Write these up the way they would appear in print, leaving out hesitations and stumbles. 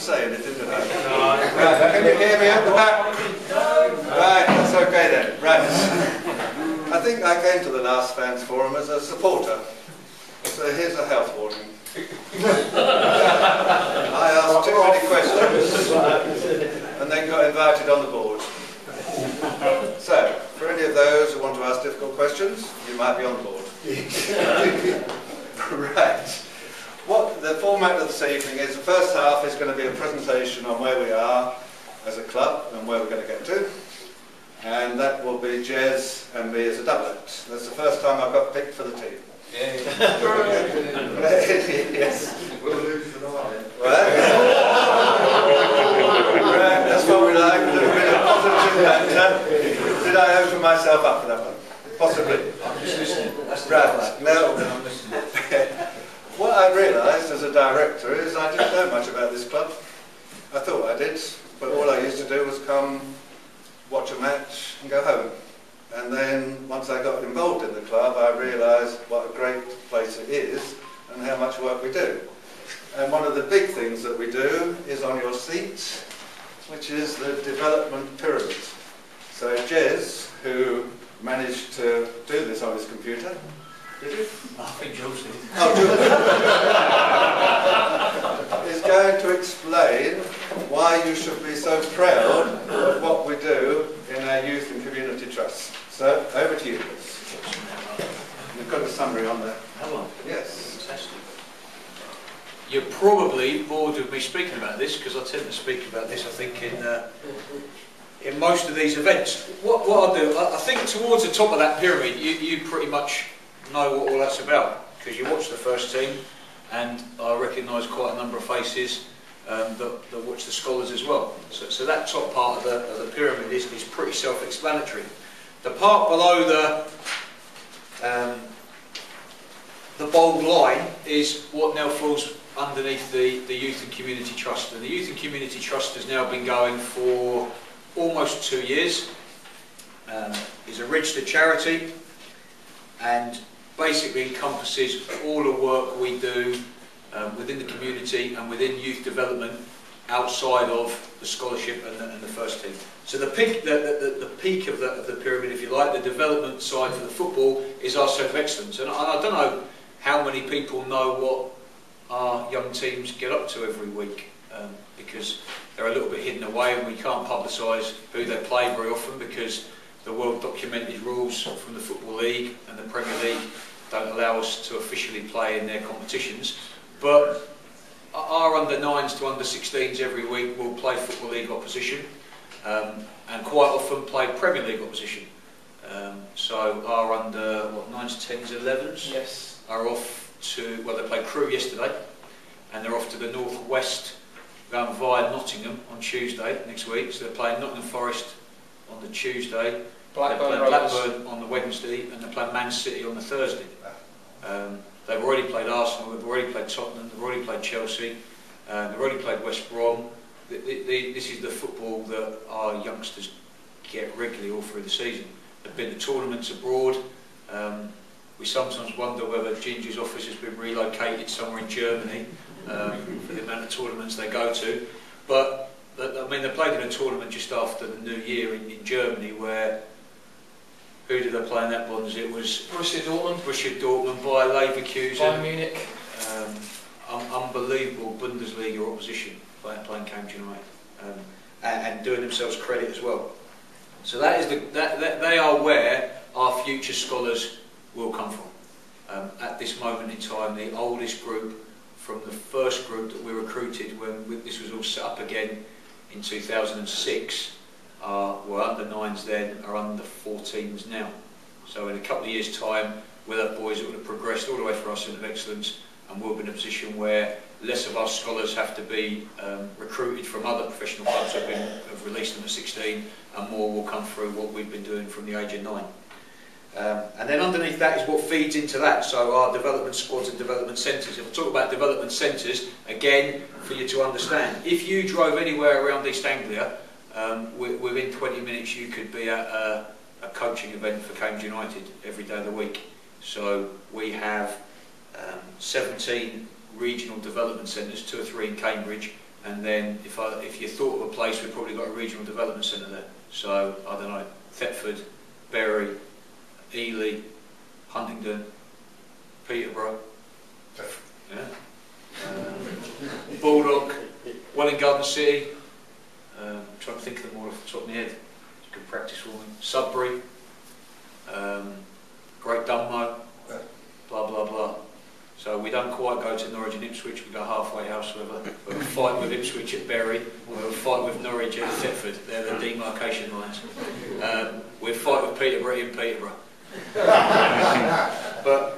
say anything, do I? Right, can you hear me at the back? Right, that's okay then. Right. I think I came to the last fans forum as a supporter. So here's a health warning. I asked too many questions and then got invited on the board. So, for any of those who want to ask difficult questions, you might be on the board. Right. What the format of this evening is, the first half is going to be a presentation on where we are as a club and where we're going to get to. And that will be Jez and me as a doublet. That's the first time I've got picked for the team. Yeah. Yes. We'll lose tonight. Right. That's what we like. A little bit of positive banter. Did I open myself up for that one? Possibly. I'm just listening. Right. Now, what I realised as a director is I didn't know much about this club. I thought I did, but all I used to do was come, watch a match and go home. And then once I got involved in the club, I realised what a great place it is and how much work we do. And one of the big things that we do is on your seat, which is the development pyramid. So Jez, who managed to do this on his computer, did you? I think Jules did. Oh, Jules. Is going to explain why you should be so proud of what we do in our youth and community trust. So, over to you, Liz. You've got a summary on there. Have I? Yes. Fantastic. You're probably bored of me speaking about this because I tend to speak about this, I think, in most of these events. What I'll do, I think towards the top of that pyramid, you pretty much know what all that's about because you watch the first team, and I recognise quite a number of faces that watch the scholars as well. So that top part of the pyramid is pretty self-explanatory. The part below the bold line is what now falls underneath the Youth and Community Trust. And the Youth and Community Trust has now been going for almost 2 years. It's a registered charity and basically encompasses all the work we do within the community and within youth development outside of the scholarship and the first team. So the peak of the pyramid, if you like, the development side for the football is our Centre of Excellence. And I don't know how many people know what our young teams get up to every week because they're a little bit hidden away and we can't publicise who they play very often because the well documented rules from the Football League and the Premier League don't allow us to officially play in their competitions. But our under-9s to under-16s every week will play Football League opposition and quite often play Premier League opposition. So our under 9s, 10s, 11s yes. are off to, well, they played Crewe yesterday and they're off to the northwest, going via Nottingham on Tuesday next week. So they're playing Nottingham Forest on the Tuesday, Blackburn on the Wednesday, and they're playing Man City on the Thursday. They've already played Arsenal, they've already played Tottenham, they've already played Chelsea, they've already played West Brom. This is the football that our youngsters get regularly all through the season. They've been to tournaments abroad. We sometimes wonder whether Ginger's office has been relocated somewhere in Germany for the amount of tournaments they go to. But I mean, they played in a tournament just after the New Year in Germany where, who did they play in that ones? It was Borussia Dortmund. Borussia Dortmund by Leverkusen. Bayern Munich. Unbelievable Bundesliga opposition playing Cambridge United and doing themselves credit as well. So that is they are where our future scholars will come from. At this moment in time, the oldest group from the first group that we recruited when this was all set up again in 2006 were under 9s then, are under 14s now. So in a couple of years' time, with our boys, it would have progressed all the way for our Centre of Excellence, and we'll be in a position where less of our scholars have to be recruited from other professional clubs that have released them at 16, and more will come through what we've been doing from the age of 9. And then underneath that is what feeds into that, so our development squads and development centres. If I talk about development centres, again, for you to understand, if you drove anywhere around East Anglia, within 20 minutes you could be at a coaching event for Cambridge United every day of the week. So we have 17 regional development centres, 2 or 3 in Cambridge, and then if you thought of a place, we've probably got a regional development centre there. So, I don't know, Thetford, Bury, Ely, Huntingdon, Peterborough, yeah. Baldock, Welwyn Garden City, trying to think of them all off the top of my head, it's good practice for me. Sudbury, Great Dunmow, blah blah blah. So we don't quite go to Norwich and Ipswich, we go halfway house with a fight with Ipswich at Bury, we'll have a fight with Norwich at Thetford, they're the demarcation lines. We'll fight with Peterborough in Peterborough. But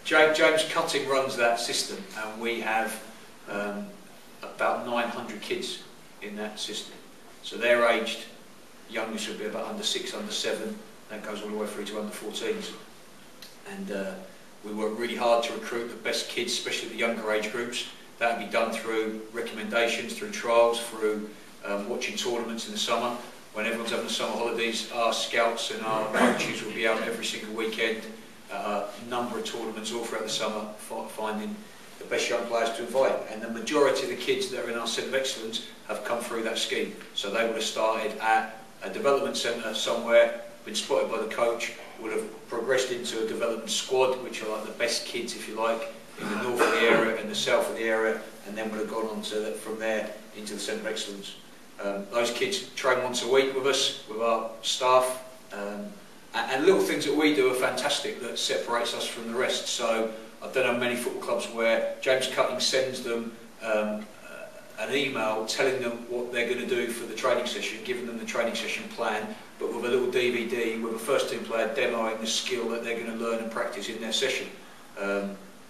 James Cutting runs that system, and we have about 900 kids in that system. So they're aged, youngest would be about under 6, under 7, that goes all the way through to under 14s. And we work really hard to recruit the best kids, especially the younger age groups. That will be done through recommendations, through trials, through watching tournaments in the summer. When everyone's having the summer holidays, our scouts and our coaches will be out every single weekend, a number of tournaments all throughout the summer, finding the best young players to invite. And the majority of the kids that are in our Centre of Excellence have come through that scheme. So they would have started at a development centre somewhere, been spotted by the coach, would have progressed into a development squad, which are like the best kids, if you like, in the north of the area and the south of the area, and then would have gone on to from there into the Centre of Excellence. Those kids train once a week with us, with our staff, and little things that we do are fantastic that separates us from the rest. So I don't know many football clubs where James Cutting sends them an email telling them what they're going to do for the training session, giving them the training session plan, but with a little DVD with a first team player demoing the skill that they're going to learn and practice in their session.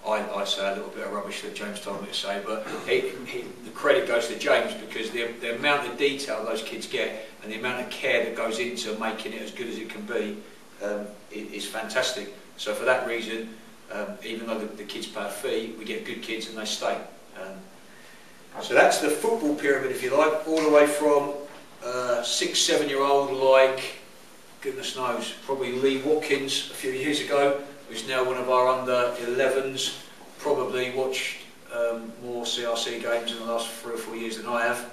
I say a little bit of rubbish that James told me to say, but the credit goes to James, because the amount of detail those kids get and the amount of care that goes into making it as good as it can be is fantastic. So for that reason, even though the kids pay a fee, we get good kids and they stay. So that's the football pyramid, if you like, all the way from 6, 7-year-old like, goodness knows, probably Lee Watkins a few years ago, who's now one of our under 11s, probably watched more CRC games in the last 3 or 4 years than I have.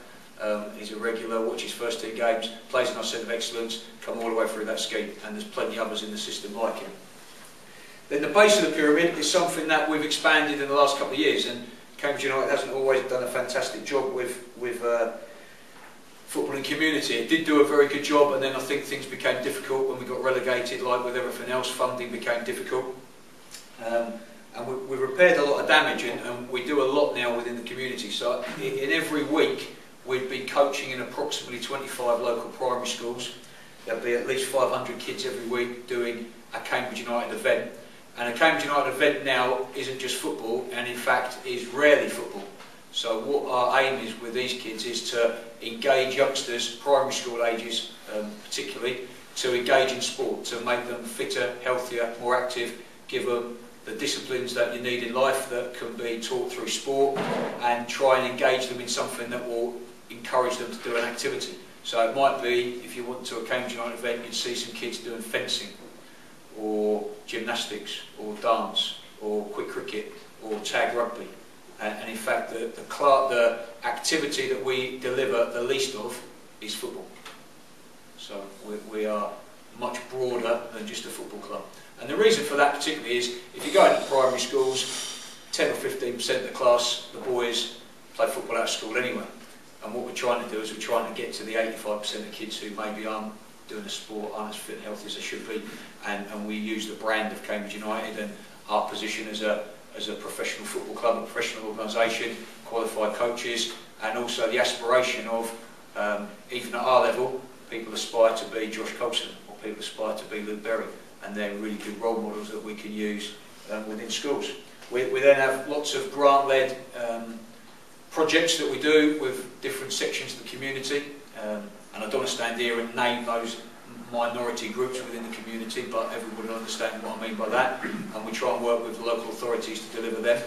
He's a regular, watches first team games, plays in our Centre of Excellence, come all the way through that scheme, and there's plenty others in the system like him. Then the base of the pyramid is something that we've expanded in the last couple of years, and Cambridge United hasn't always done a fantastic job with football and community. It did do a very good job, and then I think things became difficult when we got relegated. Like with everything else, funding became difficult, and we repaired a lot of damage, and we do a lot now within the community. So in every week we'd be coaching in approximately 25 local primary schools. There'd be at least 500 kids every week doing a Cambridge United event. And a Cambridge United event now isn't just football, and in fact is rarely football. So what our aim is with these kids is to engage youngsters, primary school ages particularly, to engage in sport, to make them fitter, healthier, more active, give them the disciplines that you need in life that can be taught through sport, and try and engage them in something that will encourage them to do an activity. So it might be, if you went to a Cambridge United event, you'd see some kids doing fencing, or gymnastics, or dance, or quick cricket, or tag rugby. And in fact, the activity that we deliver the least of is football. So we are much broader than just a football club. And the reason for that particularly is, if you go into primary schools, 10 or 15% of the class, the boys, play football out of school anyway. And what we're trying to do is we're trying to get to the 85% of kids who maybe aren't doing a sport, aren't as fit and healthy as they should be. And we use the brand of Cambridge United and our position as a professional football club, a professional organisation, qualified coaches, and also the aspiration of, even at our level, people aspire to be Josh Colson, or people aspire to be Luke Berry, and they're really good role models that we can use within schools. We then have lots of grant-led projects that we do with different sections of the community, and I don't want to stand here and name those minority groups within the community, but everyone will understand what I mean by that, and we try and work with the local authorities to deliver them.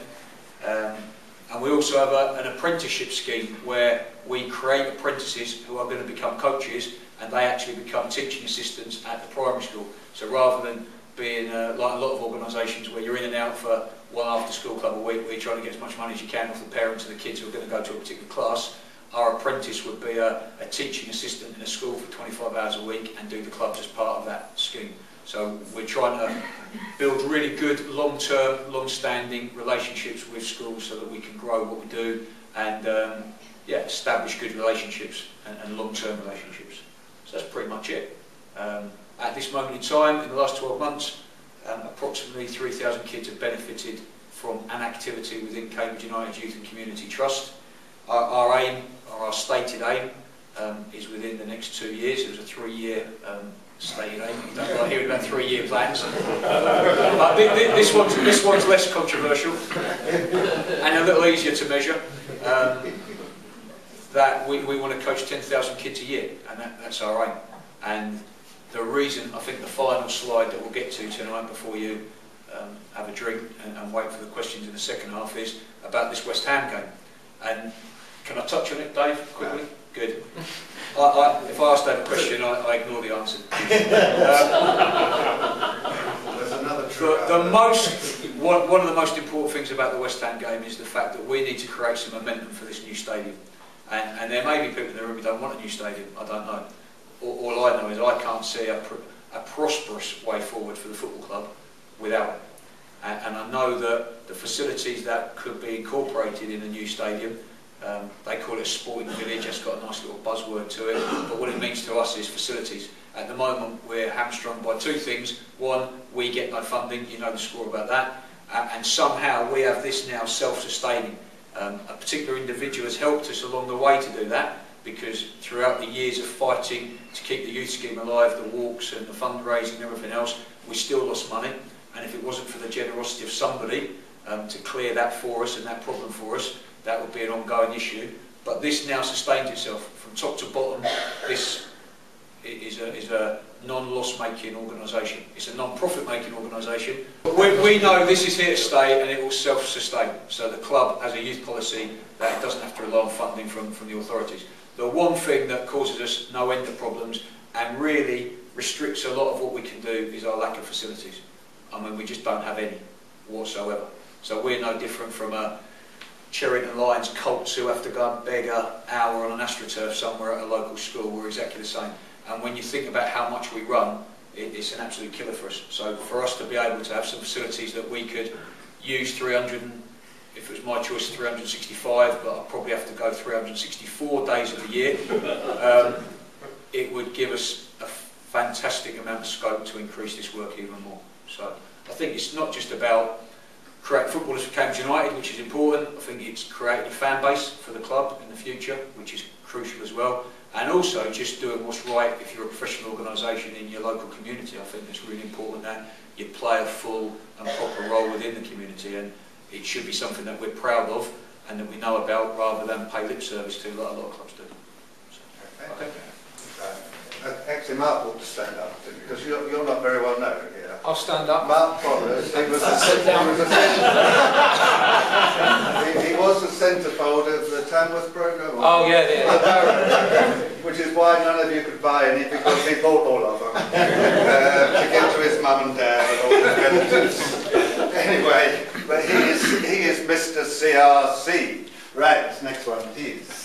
And we also have an apprenticeship scheme where we create apprentices who are going to become coaches, and they actually become teaching assistants at the primary school. So rather than being like a lot of organisations where you're in and out for one after school club a week, where you're trying to get as much money as you can off the parents of the kids who are going to go to a particular class. Our apprentice would be a teaching assistant in a school for 25 hours a week and do the clubs as part of that scheme. So we're trying to build really good long-term, long-standing relationships with schools so that we can grow what we do and yeah, establish good relationships and long-term relationships. So that's pretty much it. At this moment in time, in the last 12 months, approximately 3,000 kids have benefited from an activity within Cambridge United Youth and Community Trust. Our aim, or our stated aim, is within the next 2 years. It was a 3-year stated aim. You don't like hearing about 3-year plans. But this one's less controversial and a little easier to measure. That we want to coach 10,000 kids a year, and that's our aim. And the reason, I think the final slide that we'll get to tonight before you have a drink and wait for the questions in the second half is about this West Ham game. And can I touch on it, Dave, quickly? Good. If I ask Dave a question, I ignore the answer. There's another one of the most important things about the West Ham game is the fact that we need to create some momentum for this new stadium. And there may be people in the room who don't want a new stadium, I don't know. All I know is I can't see a prosperous way forward for the football club without it. And I know that the facilities that could be incorporated in a new stadium, they call it a sporting village, it's got a nice little buzzword to it, but what it means to us is facilities. At the moment we're hamstrung by two things. One, we get no funding, you know the score about that, and somehow we have this now self-sustaining. A particular individual has helped us along the way to do that, because throughout the years of fighting to keep the youth scheme alive, the walks and the fundraising and everything else, we still lost money. And if it wasn't for the generosity of somebody to clear that for us and that problem for us, that would be an ongoing issue. But this now sustains itself from top to bottom. This is a non-loss making organisation. It's a non-profit making organisation. We know this is here to stay and it will self-sustain. So the club has a youth policy that it doesn't have to rely on funding from the authorities. The one thing that causes us no end of problems and really restricts a lot of what we can do is our lack of facilities. I mean, we just don't have any whatsoever. So we're no different from a Cherrington Lions Colts who have to go and beg an hour on an AstroTurf somewhere at a local school. We're exactly the same. And when you think about how much we run, it's an absolute killer for us. So for us to be able to have some facilities that we could use 300, if it was my choice, 365, but I'd probably have to go 364 days of the year, it would give us a fantastic amount of scope to increase this work even more. So I think it's not just about creating footballers for Cambridge United, which is important. I think it's creating a fan base for the club in the future, which is crucial as well. And also just doing what's right if you're a professional organisation in your local community. I think it's really important that you play a full and proper role within the community, and it should be something that we're proud of and that we know about rather than pay lip service to like a lot of clubs do. So, okay. Actually, Mark ought to stand up because you're not very well known here. I'll stand up. Mark Forrest, he was the centrefold of the Tamworth programme. Oh yeah, Which is why none of you could buy any because he bought all of them to give to his mum and dad and all his relatives. Anyway, but he is Mr. CRC. Right, next one, please.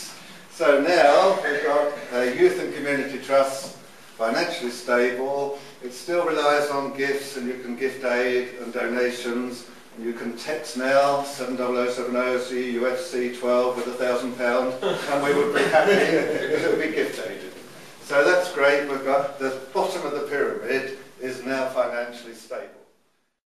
So now we've got Youth and Community Trust, financially stable. It still relies on gifts, and you can gift aid and donations. And you can text now 70070 UFC 12 with £1,000, and we would be happy if it would be gift aided. So that's great. We've got the bottom of the pyramid is now financially stable.